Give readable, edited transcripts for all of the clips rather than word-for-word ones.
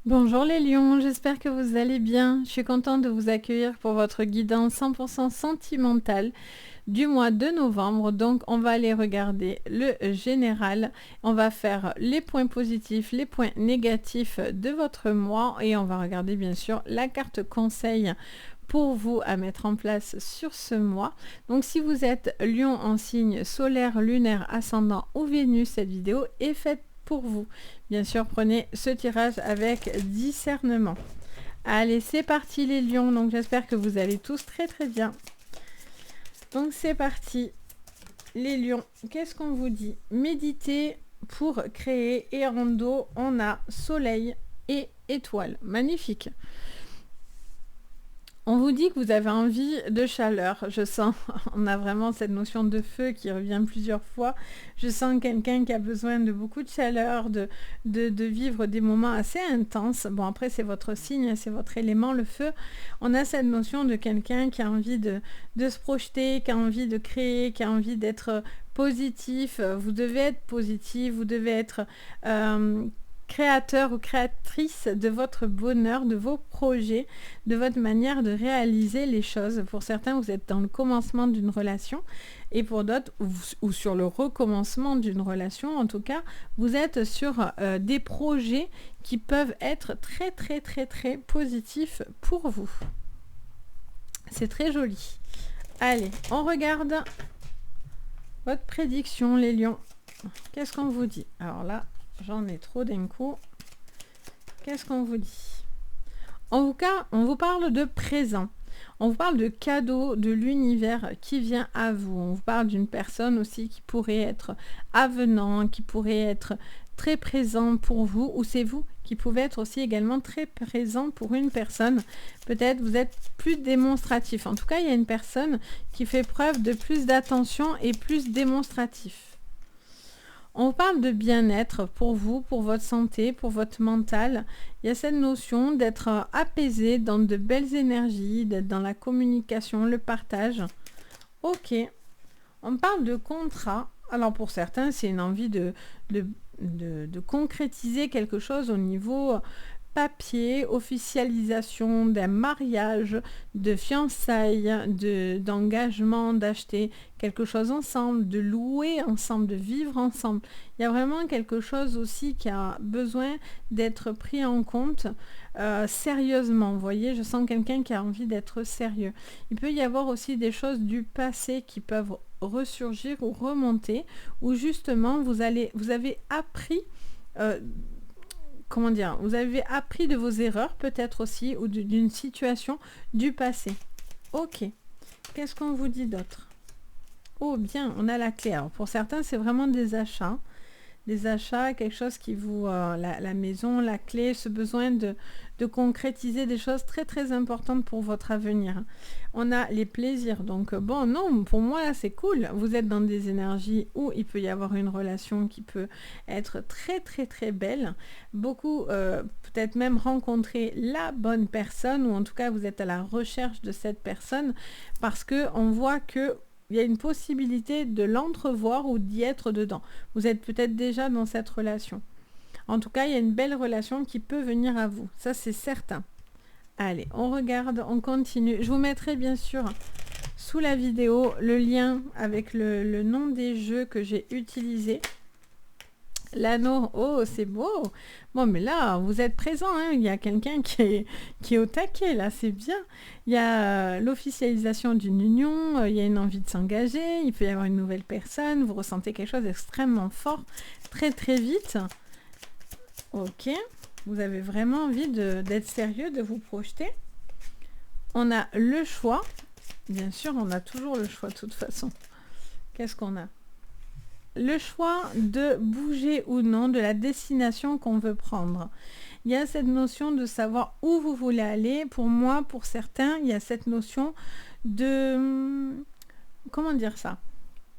Bonjour les lions, j'espère que vous allez bien. Je suis contente de vous accueillir pour votre guidance 100% sentimentale du mois de novembre. Donc on va aller regarder le général. On va faire les points positifs, les points négatifs de votre mois et on va regarder bien sûr la carte conseil pour vous à mettre en place sur ce mois. Donc si vous êtes lion en signe solaire, lunaire, ascendant ou Vénus, cette vidéo est faite pour vous. Bien sûr, prenez ce tirage avec discernement. Allez, c'est parti les lions. Donc j'espère que vous allez tous très très bien. Donc c'est parti. Les lions, qu'est-ce qu'on vous dit? Méditez pour créer et en dos, on a soleil et étoile. Magnifique. On vous dit que vous avez envie de chaleur, je sens, on a vraiment cette notion de feu qui revient plusieurs fois. Je sens quelqu'un qui a besoin de beaucoup de chaleur, de vivre des moments assez intenses. Bon, après, c'est votre signe, c'est votre élément, le feu. On a cette notion de quelqu'un qui a envie de se projeter, qui a envie de créer, qui a envie d'être positif. Vous devez être positif, vous devez être créateur ou créatrice de votre bonheur, de vos projets, de votre manière de réaliser les choses. Pour certains, vous êtes dans le commencement d'une relation et pour d'autres, ou sur le recommencement d'une relation, en tout cas, vous êtes sur des projets qui peuvent être très très très très positifs pour vous. C'est très joli. Allez, on regarde votre prédiction, les lions. Qu'est-ce qu'on vous dit? Alors là, j'en ai trop d'un coup. Qu'est-ce qu'on vous dit? En tout cas, on vous parle de présent. On vous parle de cadeaux de l'univers qui vient à vous. On vous parle d'une personne aussi qui pourrait être avenant, qui pourrait être très présent pour vous, ou c'est vous qui pouvez être aussi également très présent pour une personne. Peut-être vous êtes plus démonstratif. En tout cas, il y a une personne qui fait preuve de plus d'attention et plus démonstratif. On parle de bien-être pour vous, pour votre santé, pour votre mental. Il y a cette notion d'être apaisé dans de belles énergies, d'être dans la communication, le partage. Ok. On parle de contrat. Alors pour certains, c'est une envie de concrétiser quelque chose au niveau papier, officialisation d'un mariage, de fiançailles, d'engagement, d'acheter quelque chose ensemble, de louer ensemble, de vivre ensemble. Il y a vraiment quelque chose aussi qui a besoin d'être pris en compte sérieusement. Vous voyez, je sens quelqu'un qui a envie d'être sérieux. Il peut y avoir aussi des choses du passé qui peuvent ressurgir ou remonter, où justement vous avez appris comment dire, vous avez appris de vos erreurs peut-être aussi, ou d'une situation du passé. Ok. Qu'est-ce qu'on vous dit d'autre? Oh bien, on a la clé. Alors pour certains, c'est vraiment des achats. Des achats, quelque chose qui vous... la maison, la clé, ce besoin de concrétiser des choses très très importantes pour votre avenir. On a les plaisirs. Donc bon, non, pour moi, là, c'est cool. Vous êtes dans des énergies où il peut y avoir une relation qui peut être très très très belle. Beaucoup, peut-être même rencontrer la bonne personne, ou en tout cas, vous êtes à la recherche de cette personne, parce qu'on voit que il y a une possibilité de l'entrevoir ou d'y être dedans. Vous êtes peut-être déjà dans cette relation. En tout cas, il y a une belle relation qui peut venir à vous. Ça, c'est certain. Allez, on regarde, on continue. Je vous mettrai bien sûr sous la vidéo le lien avec le nom des jeux que j'ai utilisés. L'anneau, oh c'est beau. Bon mais là vous êtes présent, hein. Il y a quelqu'un qui est au taquet là, c'est bien. Il y a l'officialisation d'une union, il y a une envie de s'engager, il peut y avoir une nouvelle personne, vous ressentez quelque chose d'extrêmement fort, très très vite. Ok, vous avez vraiment envie d'être sérieux, de vous projeter. On a le choix, bien sûr on a toujours le choix de toute façon. Qu'est-ce qu'on a? Le choix de bouger ou non de la destination qu'on veut prendre. Il y a cette notion de savoir où vous voulez aller. Pour moi, pour certains, il y a cette notion de... Comment dire ça?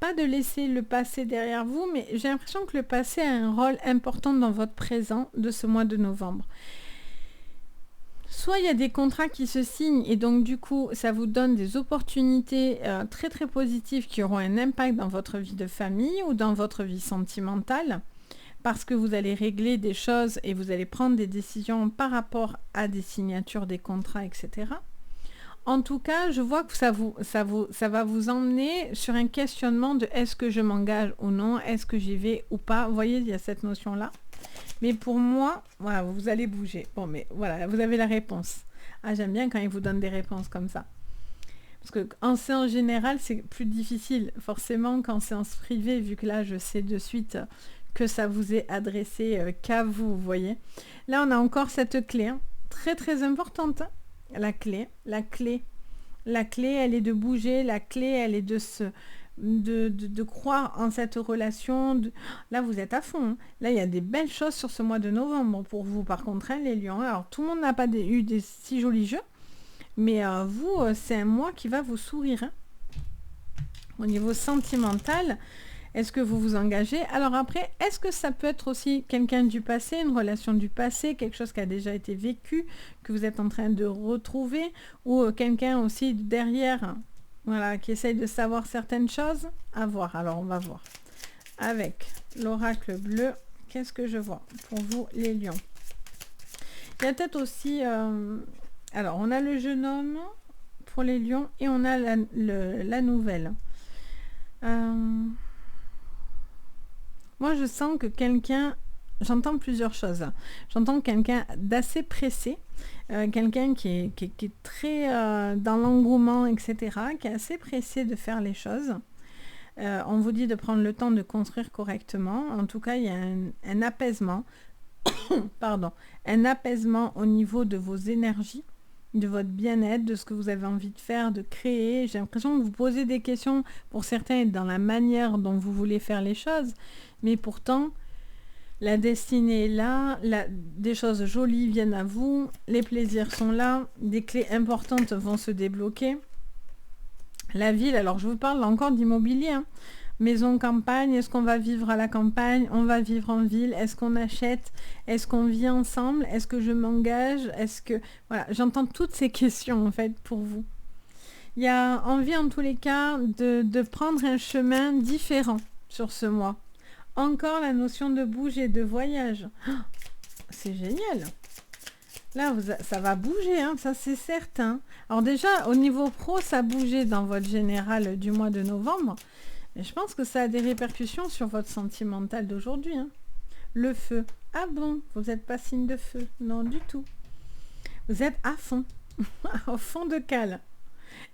Pas de laisser le passé derrière vous, mais j'ai l'impression que le passé a un rôle important dans votre présent de ce mois de novembre. Soit il y a des contrats qui se signent et donc du coup ça vous donne des opportunités très très positives qui auront un impact dans votre vie de famille ou dans votre vie sentimentale. parce que vous allez régler des choses et vous allez prendre des décisions par rapport à des signatures, des contrats, etc. En tout cas, je vois que ça va vous emmener sur un questionnement de est-ce que je m'engage ou non, est-ce que j'y vais ou pas. Vous voyez, il y a cette notion-là. Mais pour moi, voilà, vous allez bouger. Bon, mais voilà, vous avez la réponse. Ah, j'aime bien quand ils vous donnent des réponses comme ça. Parce qu'en séance générale, c'est plus difficile. Forcément, qu'en séance privée, vu que là, je sais de suite que ça vous est adressé qu'à vous, vous voyez. Là, on a encore cette clé, hein, très très importante. Hein. La clé, elle est de bouger. La clé, elle est de croire en cette relation. Là, vous êtes à fond. Hein. Là, il y a des belles choses sur ce mois de novembre pour vous. Par contre, hein, les lions. Alors, tout le monde n'a pas eu des si jolis jeux. Mais vous, c'est un mois qui va vous sourire. Hein. Au niveau sentimental, est-ce que vous vous engagez? Alors après, est-ce que ça peut être aussi quelqu'un du passé, une relation du passé, quelque chose qui a déjà été vécu, que vous êtes en train de retrouver, ou quelqu'un aussi derrière, voilà, qui essaye de savoir certaines choses? À voir, alors on va voir. Avec l'oracle bleu, qu'est-ce que je vois pour vous, les lions? Il y a peut-être aussi... alors, on a le jeune homme pour les lions et on a la nouvelle. Moi, je sens que quelqu'un... J'entends plusieurs choses. J'entends quelqu'un d'assez pressé, quelqu'un qui est très dans l'engouement, etc., qui est assez pressé de faire les choses. On vous dit de prendre le temps de construire correctement. En tout cas, il y a un apaisement. Pardon. Un apaisement au niveau de vos énergies, de votre bien-être, de ce que vous avez envie de faire, de créer. J'ai l'impression que vous posez des questions pour certains dans la manière dont vous voulez faire les choses, mais pourtant, la destinée est là, des choses jolies viennent à vous, les plaisirs sont là, des clés importantes vont se débloquer. La ville, alors je vous parle encore d'immobilier, hein. Maison campagne, est-ce qu'on va vivre à la campagne? On va vivre en ville? Est-ce qu'on achète? Est-ce qu'on vit ensemble? Est-ce que je m'engage? Est-ce que... Voilà, j'entends toutes ces questions en fait pour vous. Il y a envie en tous les cas de prendre un chemin différent sur ce mois. Encore la notion de bouger, de voyage. Oh, c'est génial. Là, ça va bouger, hein, ça c'est certain. Alors déjà, au niveau pro, ça a bougé dans votre général du mois de novembre. Mais je pense que ça a des répercussions sur votre sentimental d'aujourd'hui. Hein. Le feu. Ah bon, vous n'êtes pas signe de feu? Non, du tout. Vous êtes à fond. Au fond de cale.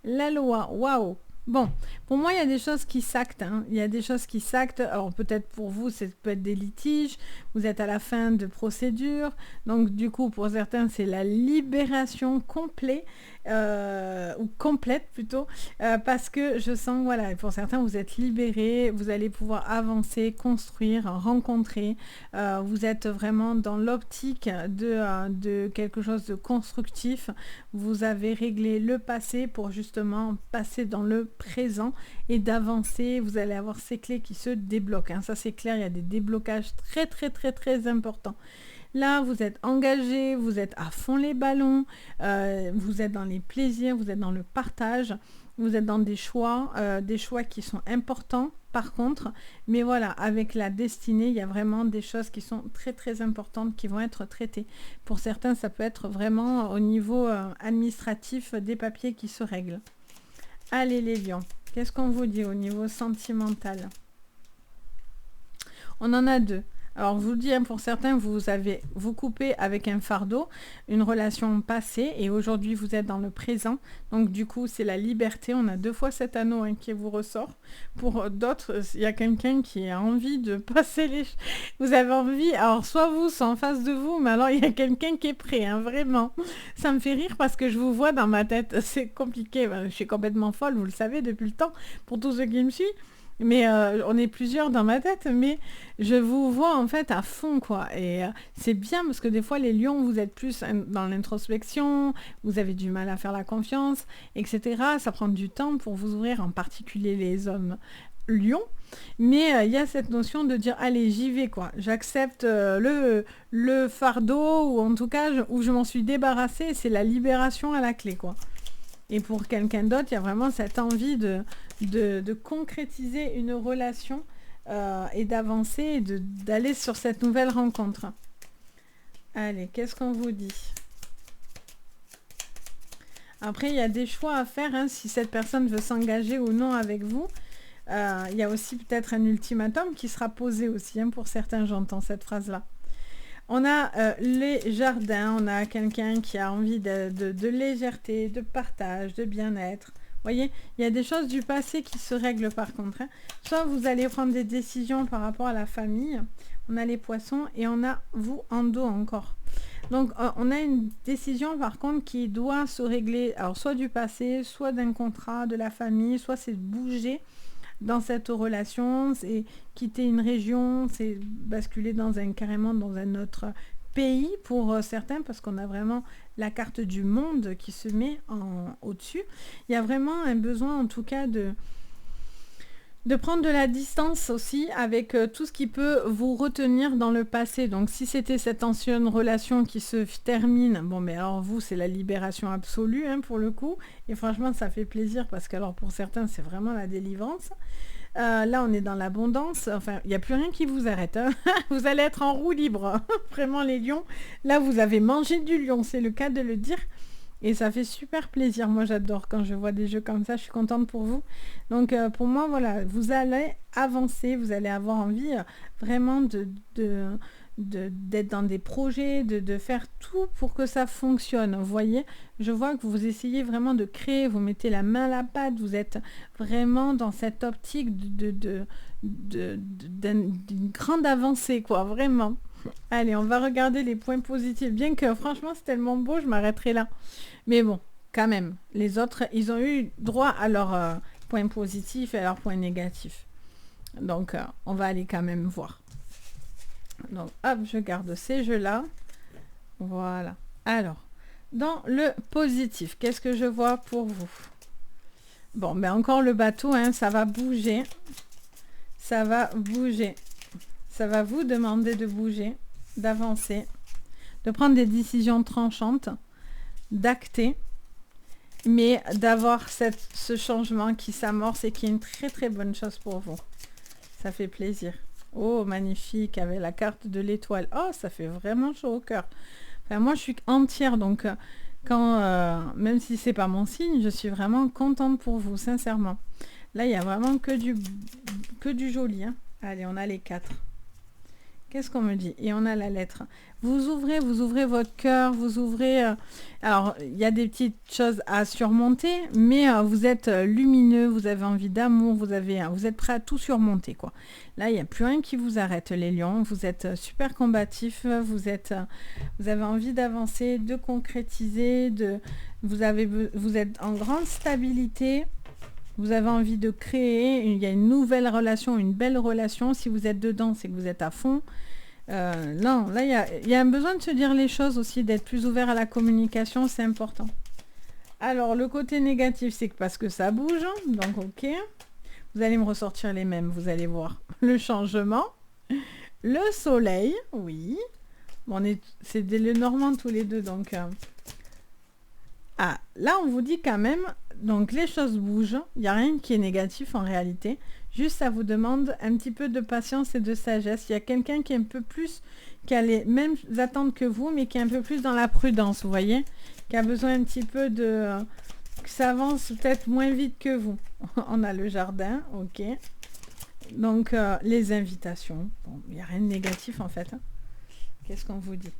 La loi. Waouh. Bon, pour moi, il y a des choses qui s'actent. Hein. Il y a des choses qui s'actent. Alors, peut-être pour vous, ça peut être des litiges. Vous êtes à la fin de procédure. Donc, du coup, pour certains, c'est la libération complète. Ou complète plutôt. Parce que je sens, voilà, pour certains, vous êtes libérés. Vous allez pouvoir avancer, construire, rencontrer. Vous êtes vraiment dans l'optique de quelque chose de constructif. Vous avez réglé le passé pour justement passer dans le présent et d'avancer. Vous allez avoir ces clés qui se débloquent. Hein. Ça, c'est clair, il y a des déblocages très, très, très, très importants. Là, vous êtes engagé, vous êtes à fond les ballons, vous êtes dans les plaisirs, vous êtes dans le partage, vous êtes dans des choix qui sont importants par contre. Mais voilà, avec la destinée, il y a vraiment des choses qui sont très très importantes qui vont être traitées. Pour certains, ça peut être vraiment au niveau administratif des papiers qui se règlent. Allez les lions, qu'est-ce qu'on vous dit au niveau sentimental? On en a deux. Alors, je vous le dis, hein, pour certains, vous coupez avec un fardeau, une relation passée, et aujourd'hui, vous êtes dans le présent. Donc, du coup, c'est la liberté. On a deux fois cet anneau hein, qui vous ressort. Pour d'autres, il y a quelqu'un qui a envie de passer les... Vous avez envie, alors, soit vous, soit en face de vous, mais alors, il y a quelqu'un qui est prêt, hein, vraiment. Ça me fait rire parce que je vous vois dans ma tête. C'est compliqué. Je suis complètement folle, vous le savez, depuis le temps, pour tous ceux qui me suivent. Mais on est plusieurs dans ma tête, mais je vous vois en fait à fond quoi. Et c'est bien parce que des fois les lions, vous êtes plus dans l'introspection, vous avez du mal à faire la confiance, etc. Ça prend du temps pour vous ouvrir, en particulier les hommes lions. Mais il y a cette notion de dire allez j'y vais quoi. J'accepte le fardeau ou en tout cas où je m'en suis débarrassée. C'est la libération à la clé quoi. Et pour quelqu'un d'autre, il y a vraiment cette envie de concrétiser une relation et d'avancer et d'aller sur cette nouvelle rencontre. Allez, qu'est-ce qu'on vous dit? Après, il y a des choix à faire, hein, si cette personne veut s'engager ou non avec vous. Il y a aussi peut-être un ultimatum qui sera posé aussi, hein, pour certains, j'entends cette phrase-là. On a les jardins, on a quelqu'un qui a envie de légèreté, de partage, de bien-être. Vous voyez, il y a des choses du passé qui se règlent par contre, hein. Soit vous allez prendre des décisions par rapport à la famille, on a les poissons et on a vous en dos encore. Donc on a une décision par contre qui doit se régler, alors soit du passé, soit d'un contrat, de la famille, soit c'est bouger dans cette relation, c'est quitter une région, c'est basculer carrément dans un autre pays pour certains, parce qu'on a vraiment la carte du monde qui se met au-dessus. Il y a vraiment un besoin en tout cas de prendre de la distance aussi avec tout ce qui peut vous retenir dans le passé. Donc si c'était cette ancienne relation qui se termine, bon mais alors vous c'est la libération absolue, hein, pour le coup, et franchement ça fait plaisir parce que alors pour certains c'est vraiment la délivrance. Là on est dans l'abondance, enfin il n'y a plus rien qui vous arrête, hein. Vous allez être en roue libre, vraiment les lions, là vous avez mangé du lion, c'est le cas de le dire. Et ça fait super plaisir. Moi, j'adore quand je vois des jeux comme ça. Je suis contente pour vous. Donc, pour moi, voilà, vous allez avancer. Vous allez avoir envie vraiment d'être dans des projets, de faire tout pour que ça fonctionne. Vous voyez, je vois que vous essayez vraiment de créer. Vous mettez la main à la pâte. Vous êtes vraiment dans cette optique d'une grande avancée, quoi. Vraiment. Allez, on va regarder les points positifs. Bien que franchement, c'est tellement beau, je m'arrêterai là. Mais bon, quand même, les autres, ils ont eu droit à leurs points positifs et à leurs points négatifs. Donc, on va aller quand même voir. Donc, hop, je garde ces jeux-là. Voilà. Alors, dans le positif, qu'est-ce que je vois pour vous? Bon, ben encore le bateau, hein, ça va bouger. Ça va bouger. Ça va vous demander de bouger, d'avancer, de prendre des décisions tranchantes, d'acter, mais d'avoir ce changement qui s'amorce et qui est une très très bonne chose pour vous. Ça fait plaisir. Oh, magnifique, avec la carte de l'étoile. Oh, ça fait vraiment chaud au cœur. Enfin, moi, je suis entière, donc même si c'est pas mon signe, je suis vraiment contente pour vous, sincèrement. Là, il n'y a vraiment que du joli, hein. Allez, on a les 4. Qu'est-ce qu'on me dit? Et on a la lettre. Vous ouvrez votre cœur, vous ouvrez... alors, il y a des petites choses à surmonter, mais vous êtes lumineux, vous avez envie d'amour, vous êtes prêt à tout surmonter, quoi. Là, il n'y a plus rien qui vous arrête, les lions. Vous êtes super combatifs, vous avez envie d'avancer, de concrétiser, vous êtes en grande stabilité. Vous avez envie de créer, il y a une nouvelle relation, une belle relation. Si vous êtes dedans, c'est que vous êtes à fond. Non, là, il y a un besoin de se dire les choses aussi, d'être plus ouvert à la communication, c'est important. Alors, le côté négatif, c'est que parce que ça bouge, donc ok. Vous allez me ressortir les mêmes, vous allez voir. Le changement, le soleil, oui. Bon, c'est le normand tous les deux, donc... Ah, là, on vous dit quand même, donc les choses bougent, il n'y a rien qui est négatif en réalité, juste ça vous demande un petit peu de patience et de sagesse. Il y a quelqu'un qui est un peu plus, qui a les mêmes attentes que vous, mais qui est un peu plus dans la prudence, vous voyez, qui a besoin un petit peu que ça avance peut-être moins vite que vous. On a le jardin, ok. Donc, les invitations, bon, il n'y a rien de négatif en fait, hein. Qu'est-ce qu'on vous dit?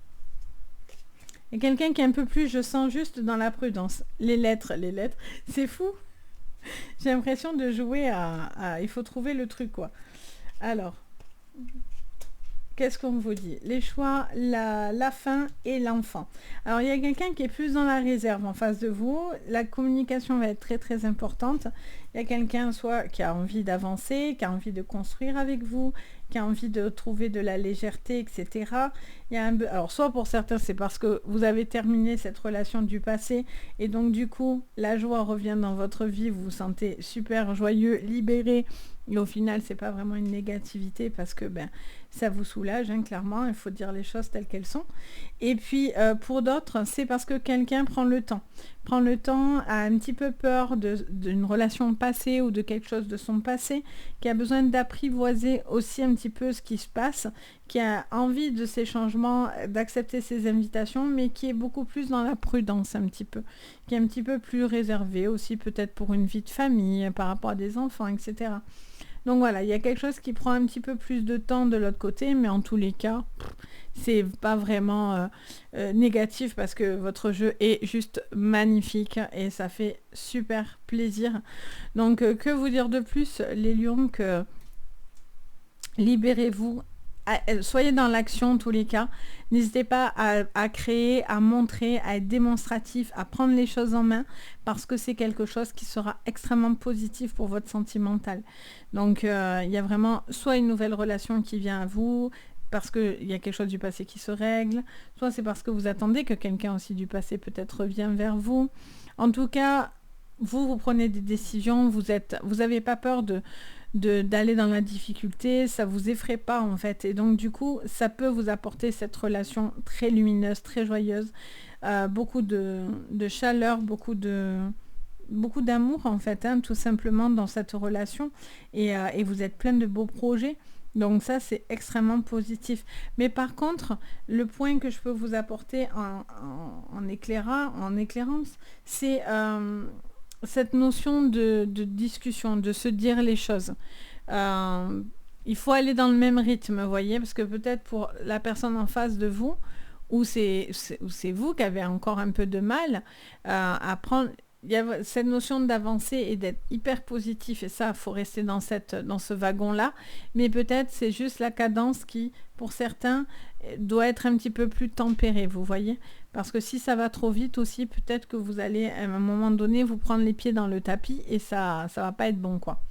Et quelqu'un qui est un peu plus, je sens juste dans la prudence. Les lettres, c'est fou. J'ai l'impression de jouer il faut trouver le truc, quoi. Alors, qu'est-ce qu'on vous dit? Les choix, la fin et l'enfant. Alors, il y a quelqu'un qui est plus dans la réserve en face de vous. La communication va être très, très importante. Il y a quelqu'un soit qui a envie d'avancer, qui a envie de construire avec vous, qui a envie de trouver de la légèreté, etc. Alors, soit pour certains, c'est parce que vous avez terminé cette relation du passé et donc, du coup, la joie revient dans votre vie. Vous vous sentez super joyeux, libéré Et au final, c'est pas vraiment une négativité parce que ça vous soulage, hein, clairement, il faut dire les choses telles qu'elles sont. Et puis pour d'autres, c'est parce que quelqu'un prend le temps. Prend le temps, a un petit peu peur d'une relation passée ou de quelque chose de son passé, qui a besoin d'apprivoiser aussi un petit peu ce qui se passe, qui a envie de ces changements, d'accepter ces invitations, mais qui est beaucoup plus dans la prudence un petit peu, qui est un petit peu plus réservé aussi peut-être pour une vie de famille, par rapport à des enfants, etc. Donc voilà, il y a quelque chose qui prend un petit peu plus de temps de l'autre côté, mais en tous les cas, c'est pas vraiment négatif parce que votre jeu est juste magnifique et ça fait super plaisir. Donc que vous dire de plus, les lions, que libérez-vous, soyez dans l'action en tous les cas. N'hésitez pas à créer, à montrer, à être démonstratif, à prendre les choses en main parce que c'est quelque chose qui sera extrêmement positif pour votre sentimental. Donc il y a vraiment soit une nouvelle relation qui vient à vous parce qu'il y a quelque chose du passé qui se règle, soit c'est parce que vous attendez que quelqu'un aussi du passé peut-être revienne vers vous. En tout cas, vous prenez des décisions, vous n'avez pas peur d'aller dans la difficulté, ça vous effraie pas en fait, et donc du coup ça peut vous apporter cette relation très lumineuse, très joyeuse, beaucoup de chaleur, beaucoup d'amour en fait, hein, tout simplement dans cette relation, et vous êtes plein de beaux projets. Donc ça, c'est extrêmement positif. Mais par contre, le point que je peux vous apporter en éclairance, c'est cette notion de discussion, de se dire les choses. Il faut aller dans le même rythme, vous voyez, parce que peut-être pour la personne en face de vous, ou c'est vous qui avez encore un peu de mal à prendre... Il y a cette notion d'avancer et d'être hyper positif, et ça, il faut rester dans ce wagon-là. Mais peut-être c'est juste la cadence qui, pour certains, doit être un petit peu plus tempérée, vous voyez. Parce que si ça va trop vite aussi, peut-être que vous allez, à un moment donné, vous prendre les pieds dans le tapis et ça va pas être bon, quoi.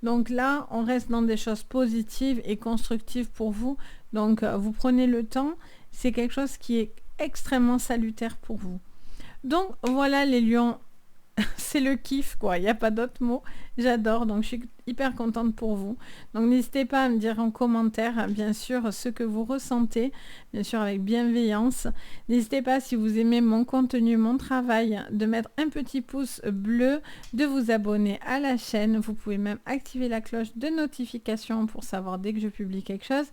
Donc là, on reste dans des choses positives et constructives pour vous. Donc, vous prenez le temps. C'est quelque chose qui est extrêmement salutaire pour vous. Donc, voilà les lions. C'est le kiff, quoi, il n'y a pas d'autre mot. J'adore, donc je suis hyper contente pour vous. Donc n'hésitez pas à me dire en commentaire, bien sûr, ce que vous ressentez, bien sûr avec bienveillance. N'hésitez pas, si vous aimez mon contenu, mon travail, de mettre un petit pouce bleu, de vous abonner à la chaîne. Vous pouvez même activer la cloche de notification pour savoir dès que je publie quelque chose.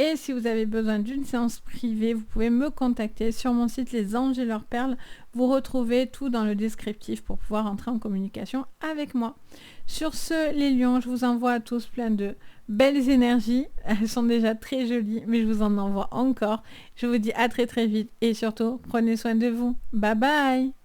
Et si vous avez besoin d'une séance privée, vous pouvez me contacter sur mon site Les Anges et leurs perles. Vous retrouvez tout dans le descriptif pour pouvoir entrer en communication avec moi. Sur ce, les lions, je vous envoie à tous plein de belles énergies. Elles sont déjà très jolies, mais je vous en envoie encore. Je vous dis à très très vite et surtout, prenez soin de vous. Bye bye!